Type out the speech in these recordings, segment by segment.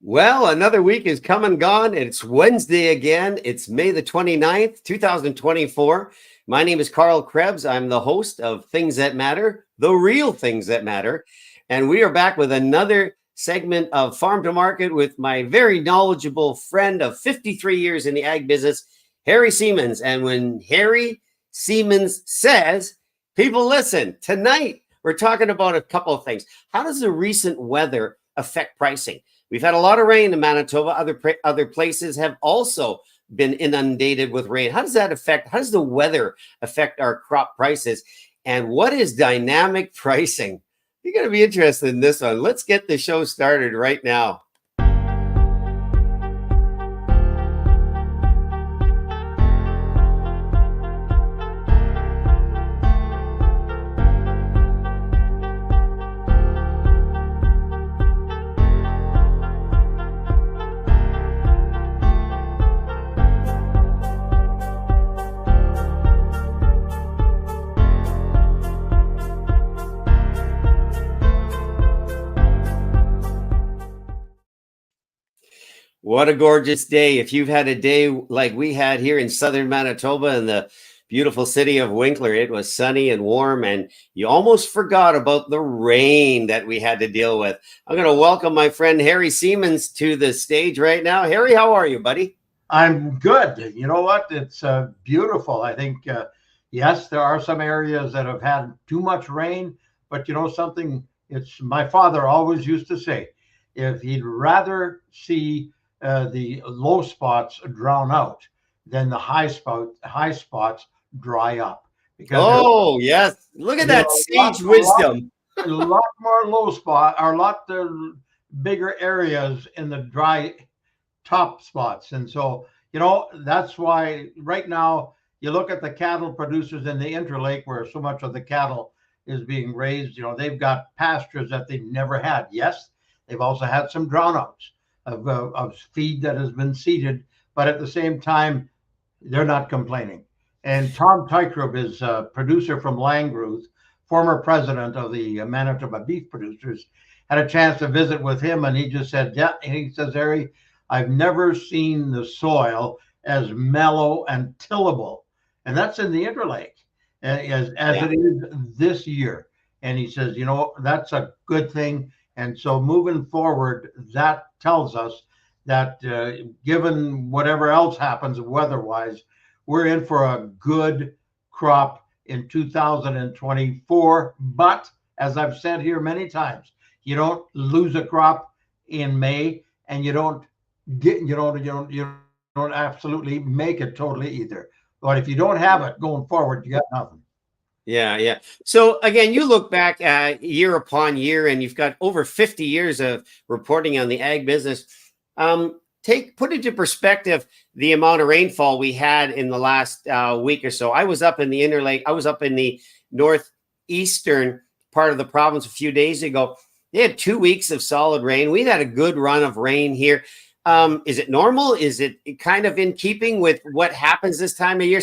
Well, another week is come and gone. It's Wednesday again. It's May the 29th, 2024. My name is Carl Krebs. I'm the host of Things That Matter, the real things that matter. And we are back with another segment of Farm to Market with my very knowledgeable friend of 53 years in the ag business, Harry Siemens. And when Harry Siemens says, people listen. Tonight, we're talking about a couple of things. How does the recent weather affect pricing? We've had a lot of rain in Manitoba. Other places have also been inundated with rain. How does the weather affect our crop prices? And what is dynamic pricing? You're going to be interested in this one. Let's get the show started right now. What a gorgeous day. If you've had a day like we had here in southern Manitoba in the beautiful city of Winkler, it was sunny and warm, and you almost forgot about the rain that we had to deal with. I'm going to welcome my friend Harry Siemens to the stage right now. Harry, how are you, buddy? I'm good. You know what? It's beautiful. I think, yes, there are some areas that have had too much rain, but you know something? It's my father always used to say, if he'd rather see the low spots drown out than the high spots dry up. Because yes, look at that sage wisdom. A lot more low spot, or a lot bigger areas in the dry top spots. And so, you know, that's why right now you look at the cattle producers in the Interlake where so much of the cattle is being raised. You know, they've got pastures that they've never had. Yes, they've also had some drownouts of feed that has been seeded, but at the same time, they're not complaining. And Tom Tykrub is a producer from Langreuth, former president of the Manitoba Beef Producers, had a chance to visit with him, and he just said, yeah, and he says, Harry, I've never seen the soil as mellow and tillable. And that's in the Interlake, as it is this year. And he says, you know, that's a good thing. And so moving forward, that tells us that given whatever else happens weather-wise, we're in for a good crop in 2024. But as I've said here many times, you don't lose a crop in May, and you don't absolutely make it totally either. But if you don't have it going forward, you got nothing. Yeah. So again, you look back year upon year, and you've got over 50 years of reporting on the ag business. Put into perspective the amount of rainfall we had in the last week or so. I was up in the Interlake. I was up in the northeastern part of the province a few days ago. They had 2 weeks of solid rain. We've had a good run of rain here. Is it normal? Is it kind of in keeping with what happens this time of year?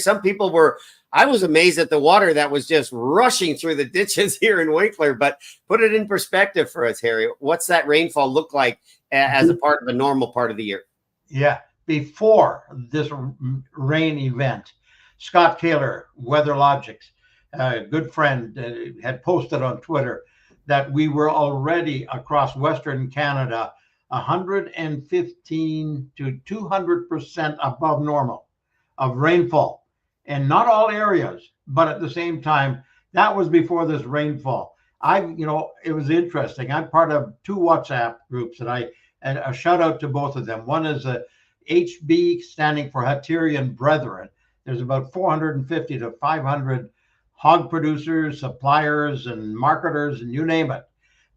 I was amazed at the water that was just rushing through the ditches here in Winkler, but put it in perspective for us, Harry. What's that rainfall look like as a part of a normal part of the year? Yeah. Before this rain event, Scott Kaler, WeatherLogics, a good friend, had posted on Twitter that we were already across Western Canada 115 to 200% above normal of rainfall. And not all areas, but at the same time, that was before this rainfall. It was interesting. I'm part of two WhatsApp groups, and a shout out to both of them. One is a HB, standing for Hatterian Brethren. There's about 450 to 500 hog producers, suppliers, and marketers, and you name it.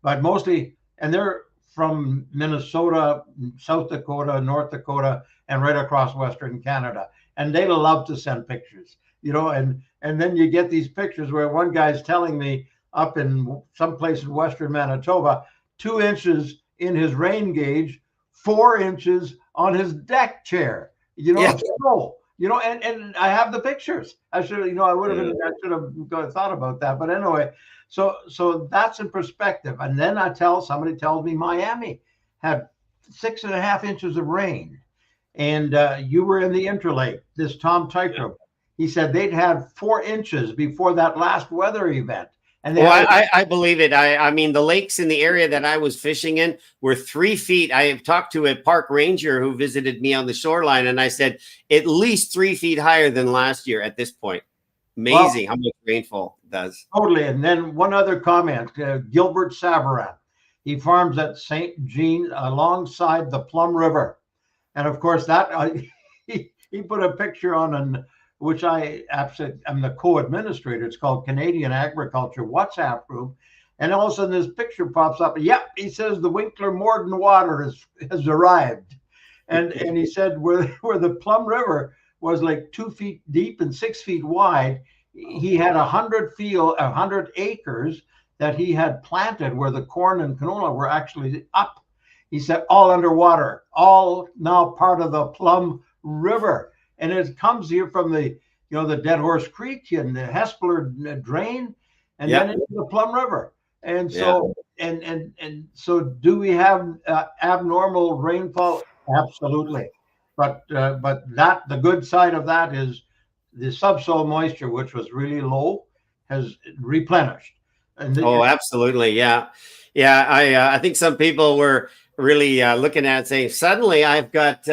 But mostly, and they're from Minnesota, South Dakota, North Dakota, and right across Western Canada. And they love to send pictures, you know, and then you get these pictures where one guy's telling me up in some place in Western Manitoba, 2 inches in his rain gauge, 4 inches on his deck chair, you know, and I have the pictures. I should have thought about that. But anyway, so that's in perspective. And then somebody tells me Miami had 6.5 inches of rain. And you were in the Interlake, this Tom Tykram. He said they'd had 4 inches before that last weather event. And they Oh, had I believe it. I mean, the lakes in the area that I was fishing in were 3 feet. I have talked to a park ranger who visited me on the shoreline, and I said at least 3 feet higher than last year at this point. well, Amazing how much rainfall it does. totally. And then one other comment, Gilbert Savarin. He farms at St. Jean alongside the Plum River. And of course, that he put a picture on, which I absolutely am the co-administrator. It's called Canadian Agriculture WhatsApp group. And all of a sudden, this picture pops up. Yep, he says the Winkler Morden water has arrived. And he said where the Plum River was like 2 feet deep and 6 feet wide, he had 100 acres that he had planted where the corn and canola were actually up. He said all underwater, all now part of the Plum River. And it comes here from the Dead Horse Creek and the Hespeler drain, and then into the Plum River. And so and so do we have abnormal rainfall? Absolutely. But the good side of that is the subsoil moisture, which was really low, has replenished. And Absolutely. Yeah. I think some people were really looking at it saying, suddenly I've got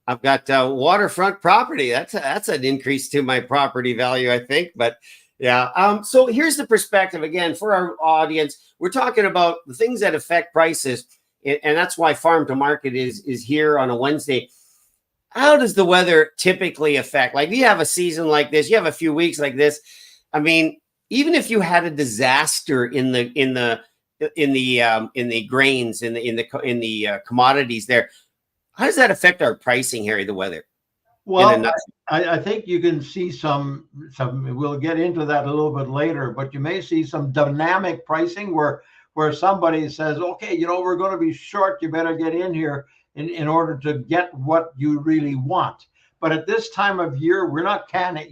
waterfront property. That's an increase to my property value, I think. But yeah. So here's the perspective again for our audience. We're talking about the things that affect prices, and that's why Farm to Market is here on a Wednesday. How does the weather typically affect? Like, you have a season like this, you have a few weeks like this. I mean, even if you had a disaster in the grains, in the commodities there, how does that affect our pricing, Harry? The weather? Well, I think you can see some. We'll get into that a little bit later, but you may see some dynamic pricing where somebody says, okay, we're going to be short. You better get in here in order to get what you really want. But at this time of year, we're not canning.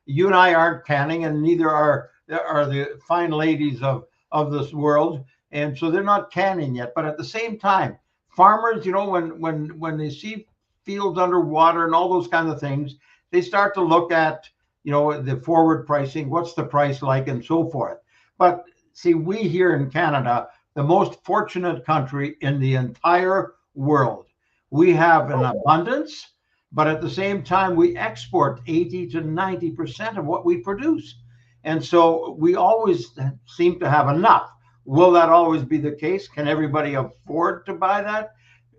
You and I aren't canning, and neither are the fine ladies of this world, and so they're not canning yet. But at the same time, farmers, when they see fields underwater and all those kinds of things, they start to look at the forward pricing, what's the price like, and so forth. But see, we here in Canada, the most fortunate country in the entire world, we have an abundance, but at the same time, we export 80 to 90% of what we produce. And so we always seem to have enough. Will that always be the case? Can everybody afford to buy that?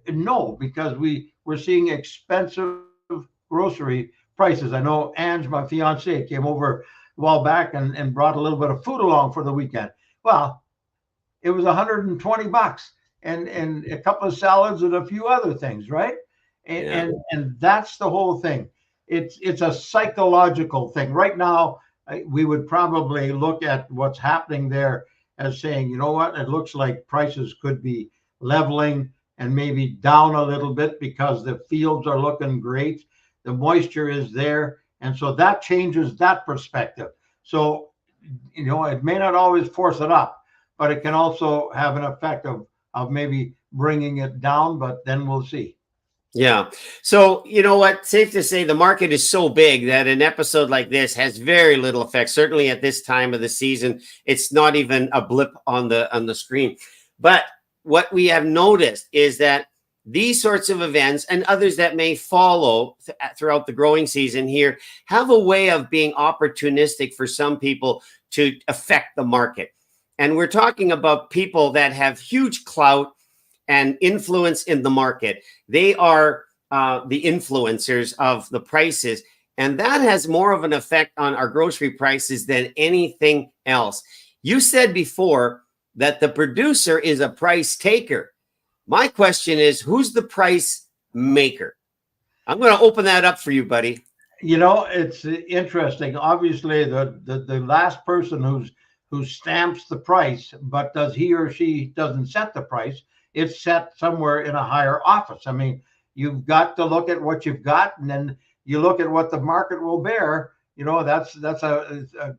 No, because we're seeing expensive grocery prices. I know Ange, my fiance, came over a while back and brought a little bit of food along for the weekend. Well, it was $120 and a couple of salads and a few other things, right? And that's the whole thing. It's a psychological thing. Right now, we would probably look at what's happening there as saying, you know what, it looks like prices could be leveling and maybe down a little bit because the fields are looking great. The moisture is there. And so that changes that perspective. So, it may not always force it up, but it can also have an effect of maybe bringing it down, but then we'll see. Yeah. So, you know what? Safe to say the market is so big that an episode like this has very little effect. Certainly at this time of the season, it's not even a blip on the screen. But what we have noticed is that these sorts of events and others that may follow throughout the growing season here have a way of being opportunistic for some people to affect the market. And we're talking about people that have huge clout and influence in the market. They are the influencers of the prices. And that has more of an effect on our grocery prices than anything else. You said before that the producer is a price taker. My question is, who's the price maker? I'm going to open that up for you, buddy. It's interesting. Obviously, the last person who stamps the price, but does he or she doesn't set the price, it's set somewhere in a higher office. I mean, you've got to look at what you've got, and then you look at what the market will bear. That's a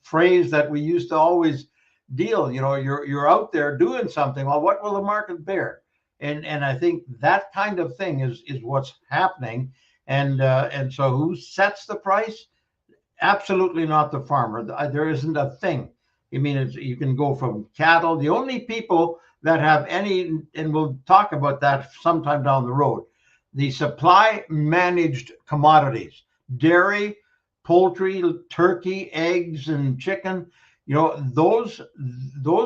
phrase that we used to always deal. You're out there doing something. Well, what will the market bear? And I think that kind of thing is what's happening. And so who sets the price? Absolutely not the farmer. There isn't a thing. I mean, you can go from cattle. The only people that have any, and we'll talk about that sometime down the road, the supply managed commodities, dairy, poultry, turkey, eggs, and chicken. Those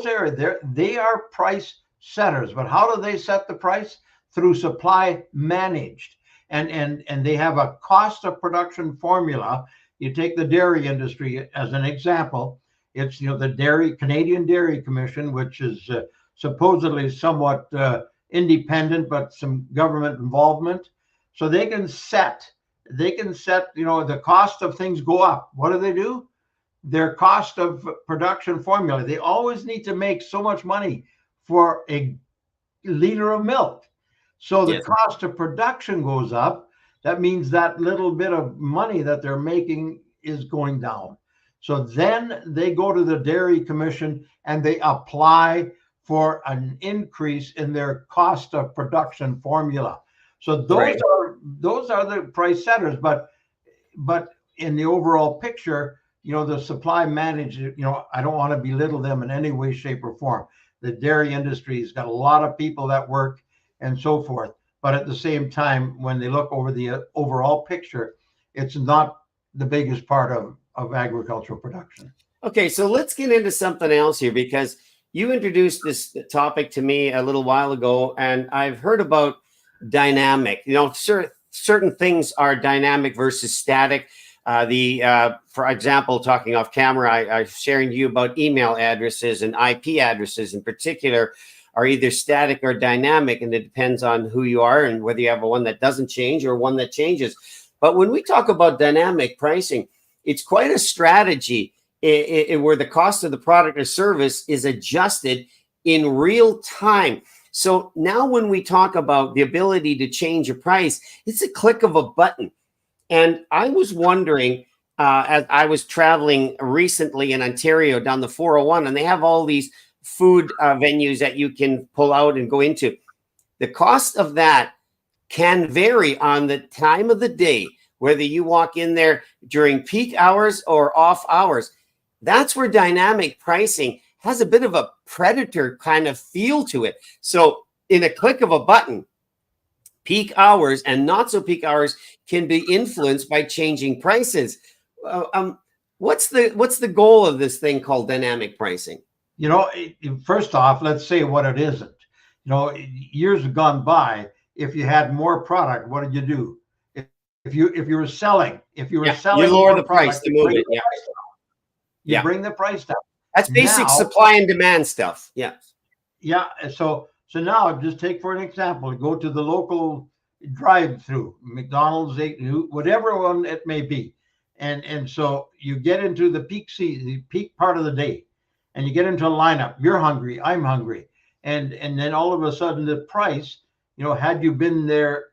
are they are price setters. But how do they set the price? Through supply managed, and they have a cost of production formula. You take the dairy industry as an example. It's the Canadian Dairy Commission, which is supposedly somewhat independent, but some government involvement. So they can set the cost of things go up. What do? Their cost of production formula. They always need to make so much money for a liter of milk. So the cost of production goes up. That means that little bit of money that they're making is going down. So then they go to the Dairy Commission and they apply for an increase in their cost of production formula. So those are the price setters. But in the overall picture, the supply manager, I don't want to belittle them in any way, shape, or form. The dairy industry has got a lot of people that work and so forth. But at the same time, when they look over the overall picture, it's not the biggest part of agricultural production. Okay, so let's get into something else here, because you introduced this topic to me a little while ago, and I've heard about dynamic. Certain things are dynamic versus static. For example, talking off camera, I was sharing to you about email addresses, and IP addresses in particular are either static or dynamic, and it depends on who you are and whether you have one that doesn't change or one that changes. But when we talk about dynamic pricing, it's quite a strategy where the cost of the product or service is adjusted in real time. So now when we talk about the ability to change a price, it's a click of a button. And I was wondering, as I was traveling recently in Ontario down the 401, and they have all these food venues that you can pull out and go into. The cost of that can vary on the time of the day, whether you walk in there during peak hours or off hours. That's where dynamic pricing has a bit of a predator kind of feel to it. So in a click of a button, peak hours and not so peak hours can be influenced by changing prices. What's the goal of this thing called dynamic pricing? First off, let's say what it isn't. Years have gone by. If you had more product, what did you do? If you were selling, you lower the price to move it. You bring the price down. That's basic supply and demand stuff. Yeah. Yeah. So now just take for an example, go to the local drive-through, McDonald's, whatever one it may be. And so you get into the peak season, the peak part of the day, and you get into a lineup. You're hungry, I'm hungry. And then all of a sudden the price, had you been there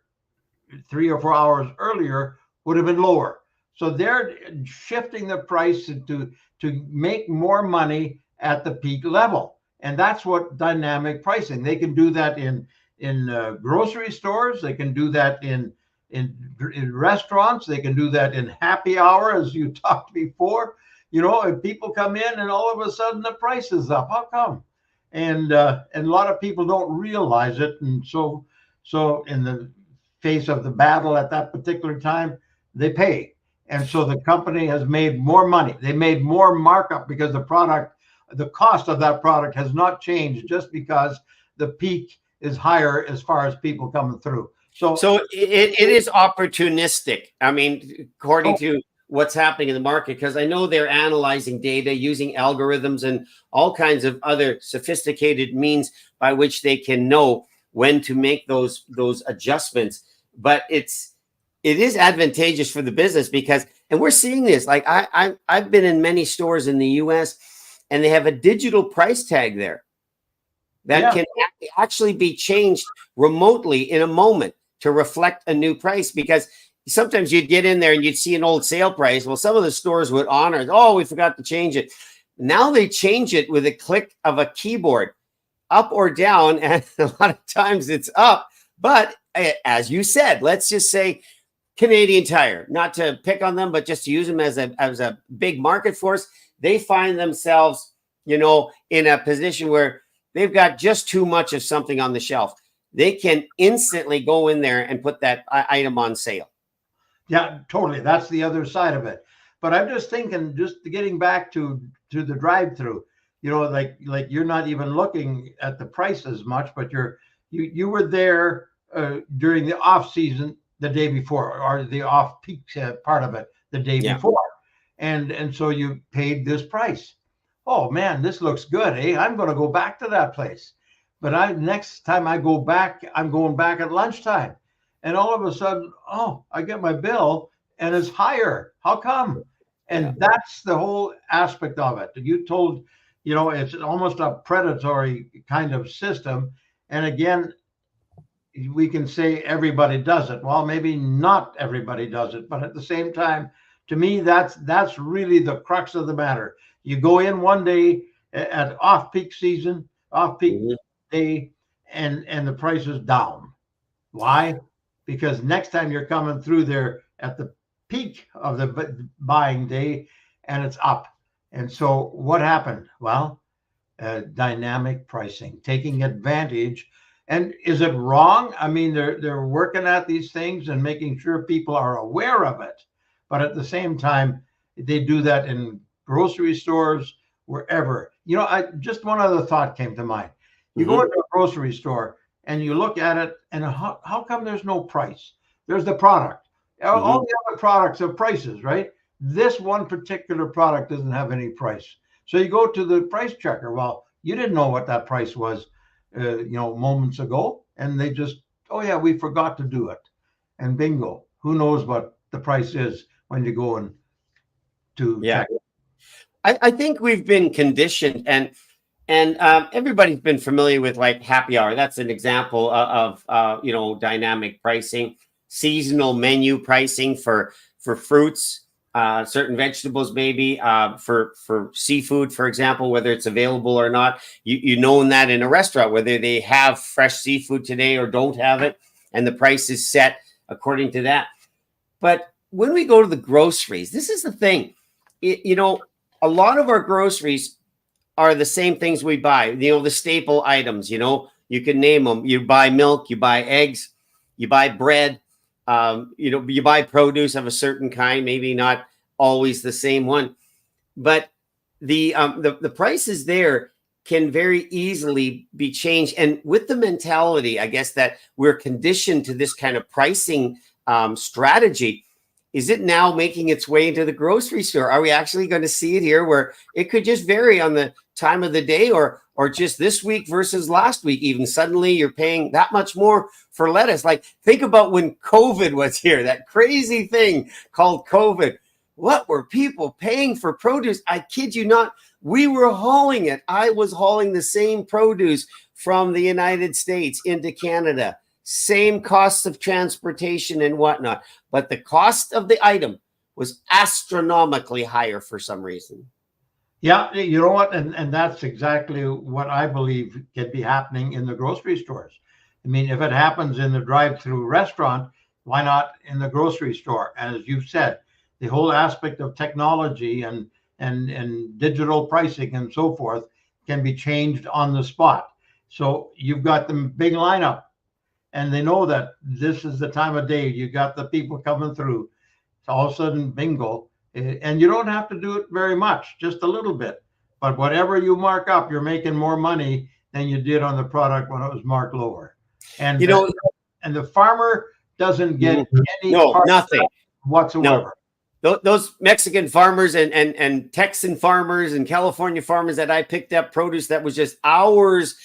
3 or 4 hours earlier, would have been lower. So they're shifting the price to make more money at the peak level. And that's what dynamic pricing. They can do that in grocery stores. They can do that in restaurants. They can do that in happy hour, as you talked before. If people come in and all of a sudden the price is up, how come? And a lot of people don't realize it. And so in the face of the battle at that particular time, they pay. And so the company has made more money. They made more markup because the cost of that product has not changed, just because the peak is higher as far as people coming through. So it is opportunistic. I mean, according to what's happening in the market, because I know they're analyzing data using algorithms and all kinds of other sophisticated means by which they can know when to make those adjustments. But it is advantageous for the business because, and we're seeing this, like I've been in many stores in the US and they have a digital price tag there that can actually be changed remotely in a moment to reflect a new price, because sometimes you'd get in there and you'd see an old sale price. Well, some of the stores would honor, we forgot to change it. Now they change it with a click of a keyboard. up or down, and a lot of times it's up. But as you said, let's just say Canadian Tire, not to pick on them, but just to use them as a big market force, they find themselves, in a position where they've got just too much of something on the shelf. They can instantly go in there and put that item on sale. Yeah, totally. That's the other side of it. But I'm just thinking, just getting back to the drive-through, like you're not even looking at the price as much, but you were there during the off season the day before, or the off peak part of it the day before, and so you paid this price. Oh man, this looks good, eh? I'm going to go back to that place. But next time I go back, I'm going back at lunchtime. And all of a sudden, oh, I get my bill and it's higher. How come? And that's the whole aspect of it. You told, it's almost a predatory kind of system. And again, we can say everybody does it. Well, maybe not everybody does it, but at the same time, to me, that's really the crux of the matter. You go in one day at off-peak season, off-peak day, and the price is down. Why? Because next time you're coming through there at the peak of the buying day and it's up. And so what happened? Well, dynamic pricing, taking advantage. And is it wrong? I mean, they're working at these things and making sure people are aware of it. But at the same time, they do that in grocery stores, wherever. Just one other thought came to mind. You go into a grocery store and you look at it, and how come there's no price? There's the product. All the other products have prices, right? This one particular product doesn't have any price. So you go to the price checker. Well, you didn't know what that price was, moments ago. And they just, oh yeah, we forgot to do it. And bingo, who knows what the price is when you go and check it. I think we've been conditioned, and everybody's been familiar with like happy hour. That's an example of dynamic pricing, seasonal menu pricing for fruits, certain vegetables, maybe for seafood, for example, whether it's available or not. You know that in a restaurant, whether they have fresh seafood today or don't have it, and the price is set according to that. But when we go to the groceries, this is the thing. A lot of our groceries are the same things we buy, the staple items, you can name them. You buy milk, you buy eggs, you buy bread, you buy produce of a certain kind, maybe not always the same one, but the prices there can very easily be changed. And with the mentality, I guess, that we're conditioned to this kind of pricing strategy, is it now making its way into the grocery store? Are we actually going to see it here, where it could just vary on the time of the day, or just this week versus last week? Even suddenly you're paying that much more for lettuce. Like, think about when COVID was here, that crazy thing called COVID. What were people paying for produce? I kid you not. We were hauling it. I was hauling the same produce from the United States into Canada. Same costs of transportation and whatnot, but the cost of the item was astronomically higher for some reason. Yeah, you know what? And that's exactly what I believe can be happening in the grocery stores. I mean, if it happens in the drive-through restaurant, why not in the grocery store? And as you've said, the whole aspect of technology and digital pricing and so forth can be changed on the spot. So you've got the big lineup, and they know that this is the time of day. You got the people coming through. So all of a sudden, bingo. And you don't have to do it very much, just a little bit. But whatever you mark up, you're making more money than you did on the product when it was marked lower. And and the farmer doesn't get nothing whatsoever. Those Mexican farmers and Texan farmers and California farmers that I picked up produce that was just hours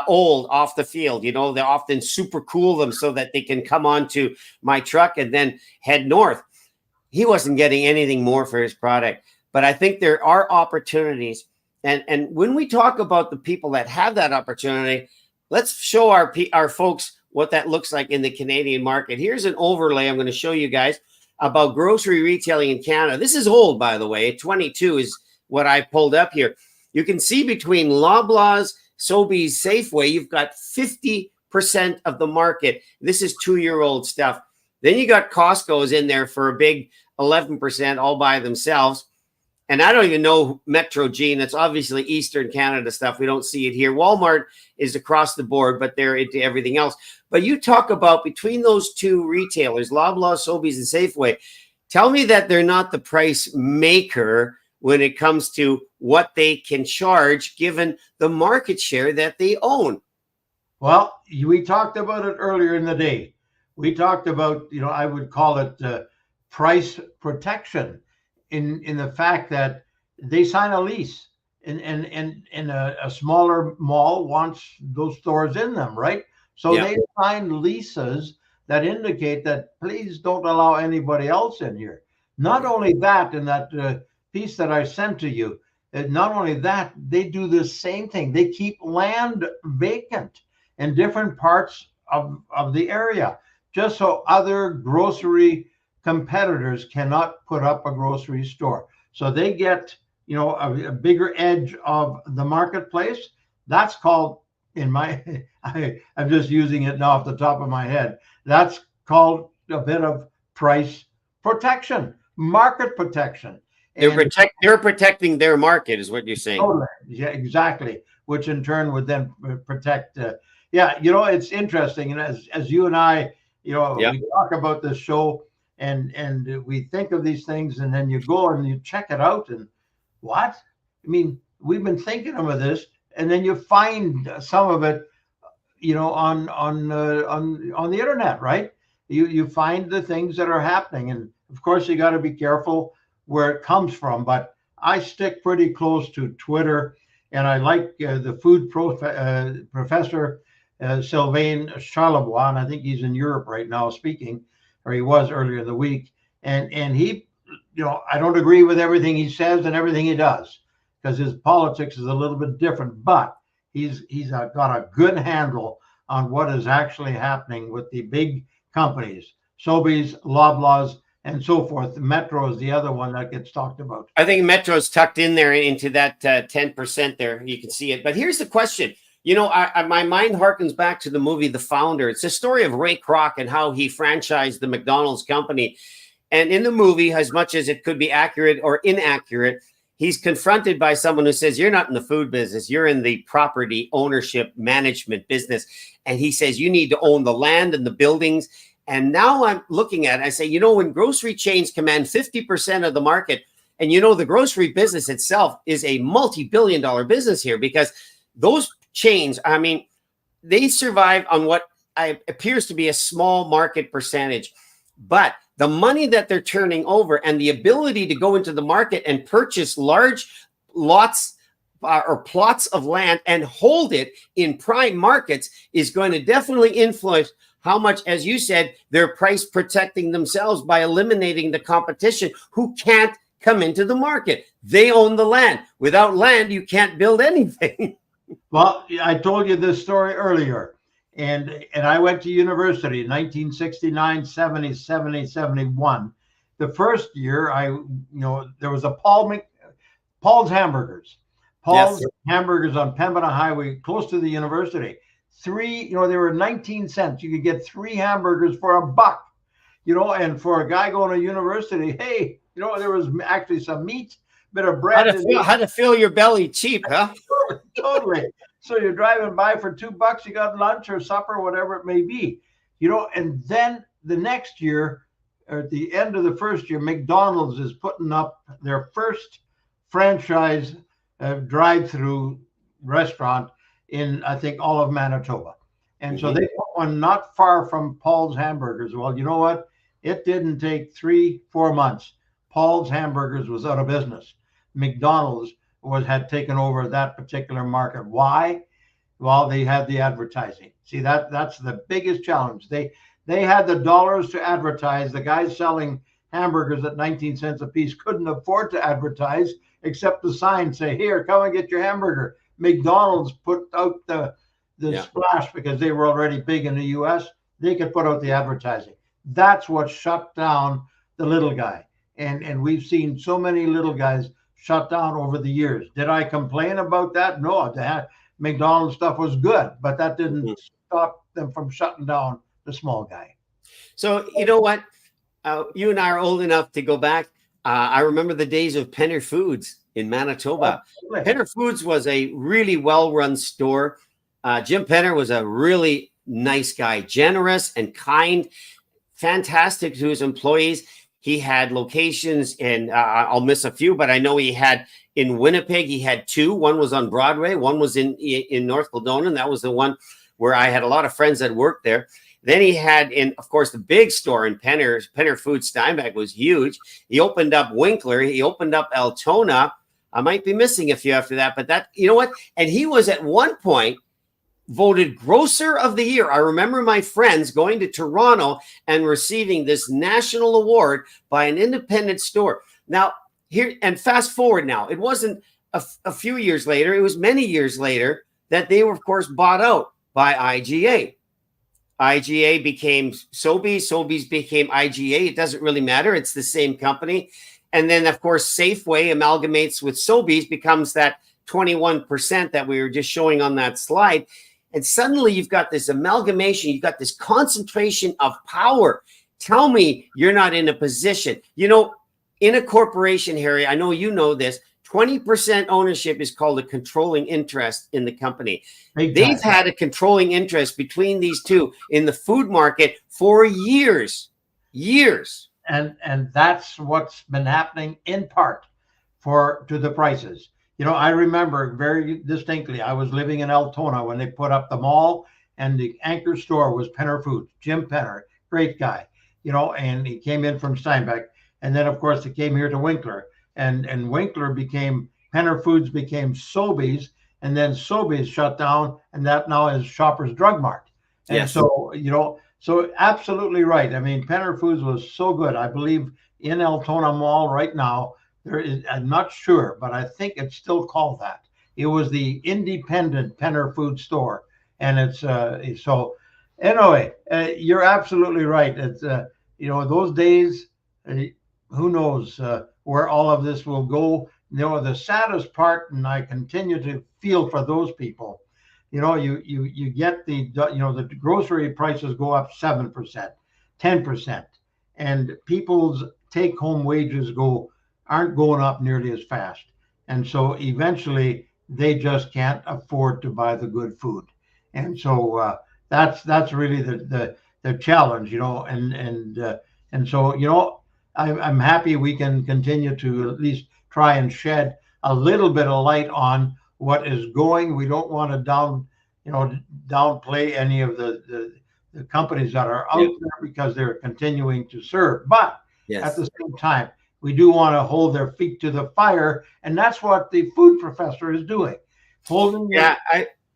old off the field, they often super cool them so that they can come onto my truck and then head north. He wasn't getting anything more for his product. But I think there are opportunities. And when we talk about the people that have that opportunity, let's show our folks what that looks like in the Canadian market. Here's an overlay I'm going to show you guys about grocery retailing in Canada. This is old, by the way. 22 is what I pulled up here. You can see between Loblaws Sobeys, Safeway, you've got 50% of the market. This is 2-year-old stuff. Then you got Costco's in there for a big 11% all by themselves. And I don't even know Metro Gene. It's obviously Eastern Canada stuff. We don't see it here. Walmart is across the board, but they're into everything else. But you talk about between those two retailers, Loblaw, Sobeys, and Safeway, tell me that they're not the price maker when it comes to what they can charge given the market share that they own. Well, we talked about it earlier in the day. We talked about, I would call it price protection in the fact that they sign a lease and a smaller mall wants those stores in them, right? So they sign leases that indicate that please don't allow anybody else in here. Not only that, in that piece that I sent to you, not only that, they do the same thing. They keep land vacant in different parts of the area, just so other grocery competitors cannot put up a grocery store. So they get, a bigger edge of the marketplace. That's called, I'm just using it now off the top of my head. That's called a bit of price protection, market protection. They're protecting their market, is what you're saying. Totally. Yeah, exactly. Which in turn would then protect. It's interesting, and as you and I, we talk about this show, and we think of these things, and then you go and you check it out, and what? I mean, we've been thinking of this, and then you find some of it, on the internet, right? You find the things that are happening, and of course you got to be careful where it comes from. But I stick pretty close to Twitter, and I like the food professor Sylvain Charlebois, and I think he's in Europe right now speaking, or he was earlier in the week. And he, I don't agree with everything he says and everything he does, because his politics is a little bit different, but he's got a good handle on what is actually happening with the big companies, Sobeys, Loblaws, and so forth. Metro is the other one that gets talked about. I think Metro's tucked in there into that 10% there. You can see it. But here's the question. My mind harkens back to the movie The Founder. It's a story of Ray Kroc and how he franchised the McDonald's company. And in the movie, as much as it could be accurate or inaccurate, he's confronted by someone who says, you're not in the food business. You're in the property ownership management business. And he says, you need to own the land and the buildings. And now I'm looking at it, I say, when grocery chains command 50% of the market, and the grocery business itself is a multi-billion-dollar business here, because those chains, they survive on what appears to be a small market percentage. But the money that they're turning over and the ability to go into the market and purchase large lots or plots of land and hold it in prime markets is going to definitely influence how much, as you said, they're price protecting themselves by eliminating the competition who can't come into the market. They own the land. Without land, you can't build anything. Well, I told you this story earlier, and I went to university in 1969, 70, 70, 71. The first year, there was a Paul's Hamburgers. Paul's Hamburgers on Pembina Highway, close to the university. They were 19 cents. You could get 3 hamburgers for $1. And for a guy going to university, hey, there was actually some meat, bit of bread. How to fill your belly cheap, huh? Totally. So you're driving by for $2, you got lunch or supper, whatever it may be, and then the next year, or at the end of the first year, McDonald's is putting up their first franchise drive-through restaurant in, I think, all of Manitoba. And so they put one not far from Paul's Hamburgers. Well, you know what? It didn't take 3-4 months. Paul's Hamburgers was out of business. McDonald's had taken over that particular market. Why? Well, they had the advertising. See, that's the biggest challenge. They had the dollars to advertise. The guys selling hamburgers at 19 cents a piece couldn't afford to advertise except the sign say, here, come and get your hamburger. McDonald's put out the splash because they were already big in the US. They could put out the advertising. That's what shut down the little guy. And we've seen so many little guys shut down over the years. Did I complain about that? No. McDonald's stuff was good, but that didn't Mhm. stop them from shutting down the small guy. So you know what? You and I are old enough to go back. I remember the days of Penner Foods in Manitoba. Absolutely. Penner Foods was a really well-run store. Jim Penner was a really nice guy, generous and kind, fantastic to his employees. He had locations in, I'll miss a few, but I know he had in Winnipeg, he had two. One was on Broadway, one was in North Kildonan. That was the one where I had a lot of friends that worked there. Then he had in, of course, the big store in Penner Foods Steinbach was huge. He opened up Winkler. He opened up Altona. I might be missing a few after that, but that, you know what? And he was at one point voted grocer of the year. I remember my friends going to Toronto and receiving this national award by an independent store. Now, here and fast forward now, it wasn't a few years later, it was many years later that they were, of course, bought out by IGA. IGA became Sobeys. Sobeys became IGA. It doesn't really matter. It's the same company. And then, of course, Safeway amalgamates with Sobeys, becomes that 21% that we were just showing on that slide. And suddenly you've got this amalgamation. You've got this concentration of power. Tell me you're not in a position. You know, in a corporation, Harry, I know you know this, 20% ownership is called a controlling interest in the company. They've had a controlling interest between these two in the food market for years. And that's what's been happening in part to the prices. You know, I remember very distinctly, I was living in Altona when they put up the mall, and the anchor store was Penner Foods. Jim Penner, great guy, you know, and he came in from Steinbach. And then, of course, he came here to Winkler. And Winkler became, Penner Foods became Sobeys, and then Sobeys shut down, and that now is Shoppers Drug Mart. And Yes. so, you know, so absolutely right. I mean, Penner Foods was so good. I believe in Altona Mall right now, there is, I'm not sure, but I think it's still called that. It was the independent Penner Food store. And it's so anyway, you're absolutely right. It's, you know, those days, who knows where all of this will go. You know, the saddest part, and I continue to feel for those people, you know, you get the, you know, the grocery prices go up 7%, 10%, and people's take home wages aren't going up nearly as fast. And so eventually they just can't afford to buy the good food. And so that's really the challenge, you know, and so, you know, I'm happy we can continue to at least try and shed a little bit of light on what is going. We don't want to downplay any of the companies that are out there, because they're continuing to serve. But at the same time, we do want to hold their feet to the fire, and that's what the food professor is doing.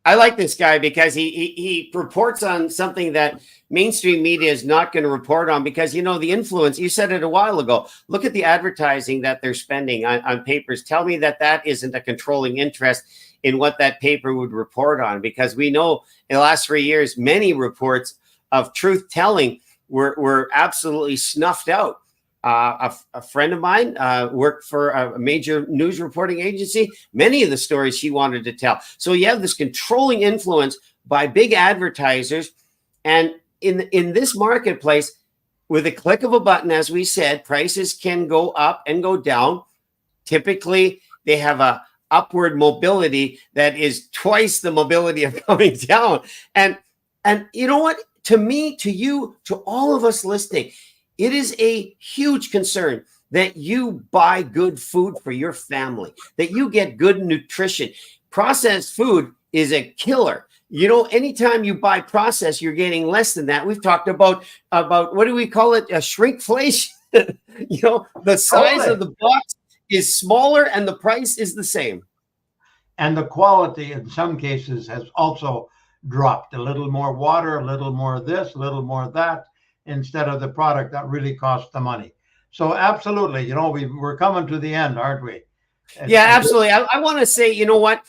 I like this guy because he reports on something that mainstream media is not going to report on, because, you know, the influence, you said it a while ago, look at the advertising that they're spending on papers. Tell me that isn't a controlling interest in what that paper would report on, because we know in the last 3 years, many reports of truth telling were absolutely snuffed out. A friend of mine worked for a major news reporting agency. Many of the stories she wanted to tell. So you have this controlling influence by big advertisers. And in this marketplace, with a click of a button, as we said, prices can go up and go down. Typically, they have a upward mobility that is twice the mobility of coming down. And you know what? To me, to you, to all of us listening, it is a huge concern that you buy good food for your family, that you get good nutrition. Processed food is a killer. You know, anytime you buy processed, you're getting less than that. We've talked about what do we call it? A shrinkflation. You know, the size of the box is smaller and the price is the same. And the quality in some cases has also dropped. A little more water, a little more this, a little more that, instead of the product that really costs the money. So absolutely, you know, we're coming to the end, aren't we? Yeah, absolutely. I want to say, you know what?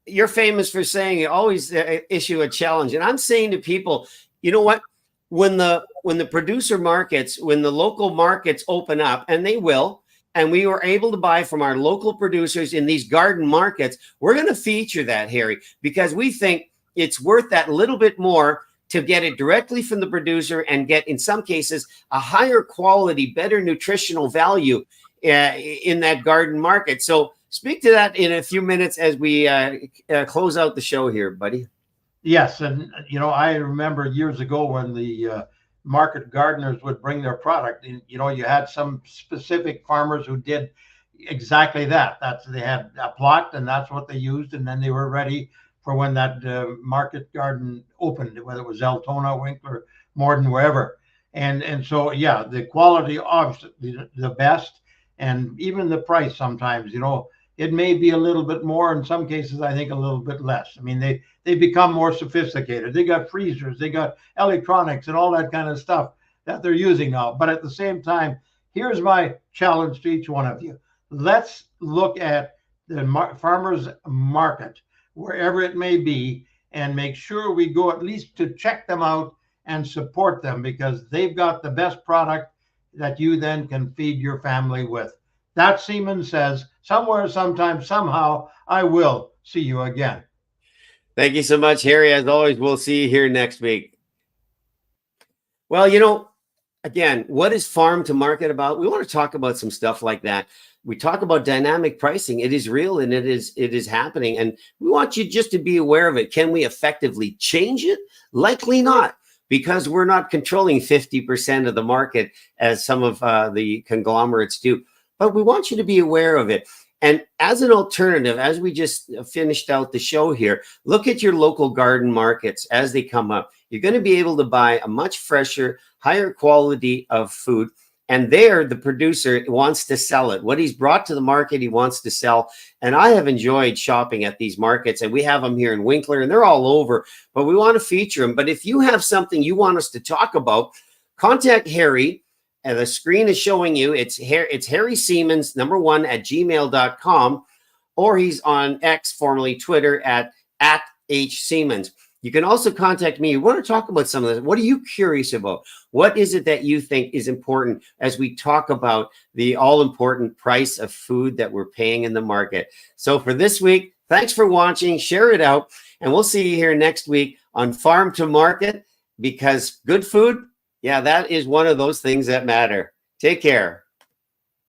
You're famous for saying you always issue a challenge. And I'm saying to people, you know what? When the producer markets, when the local markets open up, and they will, and we were able to buy from our local producers in these garden markets, we're going to feature that, Harry, because we think it's worth that little bit more to get it directly from the producer and get, in some cases, a higher quality, better nutritional value in that garden market. So speak to that in a few minutes as we close out the show here, buddy. Yes, and I remember years ago when the market gardeners would bring their product. You had some specific farmers who did exactly that. They had a plot, and that's what they used, and then they were ready for when that market garden opened, whether it was Altona, Winkler, Morden, wherever. And so yeah, the quality obviously the best, and even the price sometimes. It may be a little bit more in some cases. I think a little bit less. I mean, they become more sophisticated. They got freezers, they got electronics, and all that kind of stuff that they're using now. But at the same time, here's my challenge to each one of you. Let's look at the farmers market, wherever it may be, and make sure we go at least to check them out and support them, because they've got the best product that you then can feed your family with. That Siemens says, somewhere, sometime, somehow, I will see you again. Thank you so much, Harry. As always, we'll see you here next week. Well, again, what is farm to market about? We want to talk about some stuff like that. We talk about dynamic pricing. It is real, and it is happening. And we want you just to be aware of it. Can we effectively change it? Likely not, because we're not controlling 50% of the market as some of the conglomerates do. But we want you to be aware of it. And as an alternative, as we just finished out the show here, look at your local garden markets as they come up. You're going to be able to buy a much fresher, higher quality of food. And there, the producer wants to sell it. What he's brought to the market, he wants to sell. And I have enjoyed shopping at these markets, and we have them here in Winkler, and they're all over, but we want to feature them. But if you have something you want us to talk about, contact Harry. And the screen is showing you it's Harry Siemens, #1 at gmail.com, or he's on X, formerly Twitter, at H Siemens. You can also contact me. You want to talk about some of this. What are you curious about? What is it that you think is important as we talk about the all-important price of food that we're paying in the market? So for this week, thanks for watching. Share it out, and we'll see you here next week on Farm to Market, because good food, yeah, that is one of those things that matter. Take care.